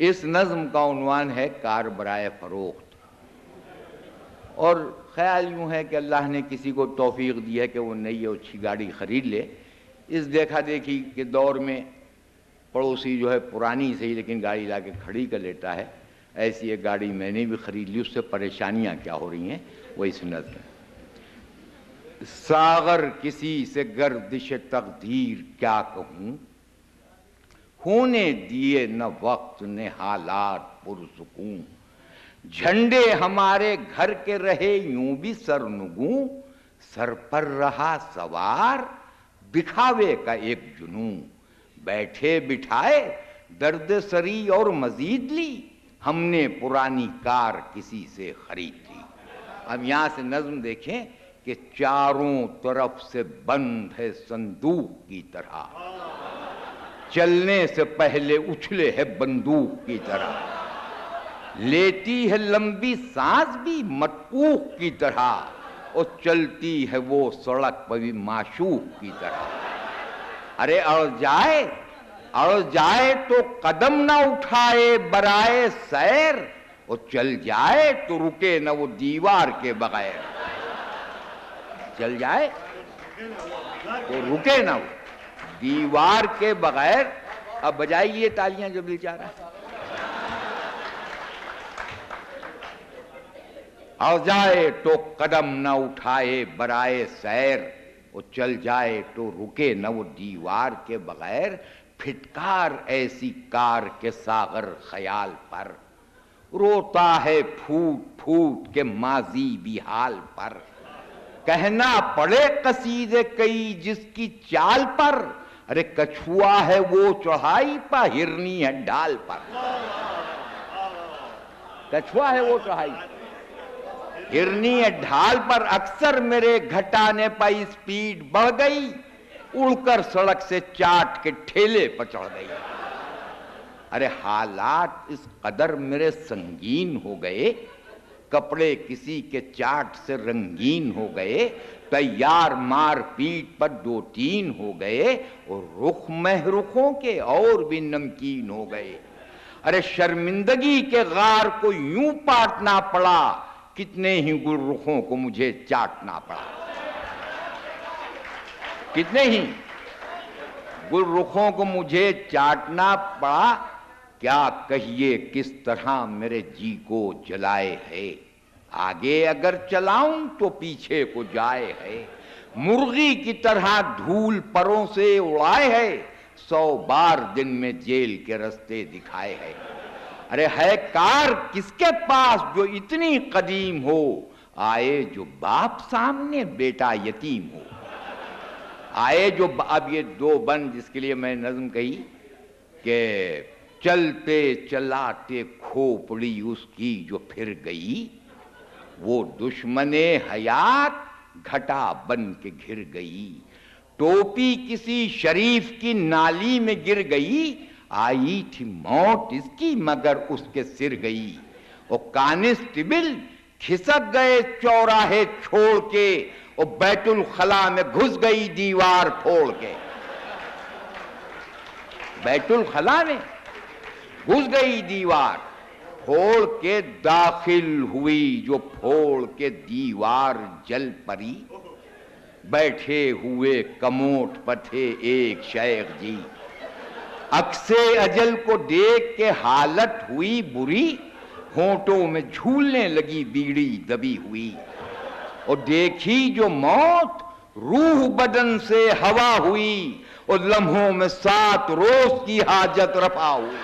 इस नज़्म का उन्वान है कार बराए फरोख्त। और ख्याल यूँ है कि अल्लाह ने किसी को तौफीक दी है कि वो नई और अच्छी गाड़ी ख़रीद ले। इस देखा देखी के दौर में पड़ोसी जो है पुरानी सही लेकिन गाड़ी ला के खड़ी कर लेता है। ऐसी एक गाड़ी मैंने भी ख़रीद ली, उससे परेशानियाँ क्या हो रही हैं वो इस नज़्म में। सागर किसी से गर्दिश तकदीर क्या कहूँ, होने दिए न वक्त ने हालात पुरसुकून। झंडे हमारे घर के रहे यूं भी सरनुगूं, सर पर रहा सवार दिखावे का एक जुनून। बैठे बिठाए दर्द सरी और मजीद ली, हमने पुरानी कार किसी से खरीद ली। अब यहाँ से नज़्म देखें कि चारों तरफ से बंद है संदूक की तरह, चलने से पहले उछले है बंदूक की तरह। लेती है लंबी सांस भी मटकूक की तरह, और चलती है वो सड़क पर भी माशूक की तरह। अरे अड़ जाए तो कदम ना उठाए बराए सैर, और चल जाए तो रुके न वो दीवार के बगैर। चल जाए तो रुके ना वो दीवार के बगैर। अब बजाइए तालियां जब दिल चाह रहा है। आ जाए तो कदम न उठाए बराए सैर, और चल जाए तो रुके न वो दीवार के बगैर। फिटकार ऐसी कार के सागर ख्याल पर, रोता है फूट फूट के माजी भी हाल पर। कहना पड़े कसीदे कई जिसकी चाल पर, अरे कछुआ है वो चढ़ाई पर हिरनी है ढाल पर। कछुआ है वो चढ़ाई हिरनी है ढाल पर। अक्सर मेरे घटाने पर स्पीड बढ़ गई, उड़कर सड़क से चाट के ठेले पर चढ़ गई। अरे हालात इस कदर मेरे संगीन हो गए, कपड़े किसी के चाट से रंगीन हो गए। तैयार मार पीट पर दो तीन हो गए, और रुख महरुखों के और भी नमकीन हो गए। अरे शर्मिंदगी के गार को यूं पाटना पड़ा, कितने ही गुलरुखों को मुझे चाटना पड़ा। कितने ही गुलरुखों को मुझे चाटना पड़ा। क्या कहिए किस तरह मेरे जी को जलाए है, आगे अगर चलाऊं तो पीछे को जाए है। मुर्गी की तरह धूल परों से उड़ाए है, 100 बार दिन में जेल के रास्ते दिखाए है। अरे है कार किसके पास जो इतनी कदीम हो, आए जो बाप सामने बेटा यतीम हो। आए जो अब ये दो बंद जिसके लिए मैं नज़्म कही कि चलते चलाते खोपड़ी उसकी जो फिर गई, वो दुश्मने हयात घटा बन के घिर गई। टोपी किसी शरीफ की नाली में गिर गई, आई थी मौत इसकी मगर उसके सिर गई। और कानिस्टेबल खिसक गए चौराहे छोड़ के, और बैतुल खला में घुस गई दीवार फोड़ के। बैतुल खला में घुस गई दीवार फोड़ के, दाखिल हुई जो फोड़ के दीवार जल परी। बैठे हुए कमोट पर थे एक शेख जी, अक्से अजल को देख के हालत हुई बुरी। होंठों में झूलने लगी बीड़ी दबी हुई, और देखी जो मौत रूह बदन से हवा हुई, और लम्हों में 7 रोज की हाजत रफा हुई।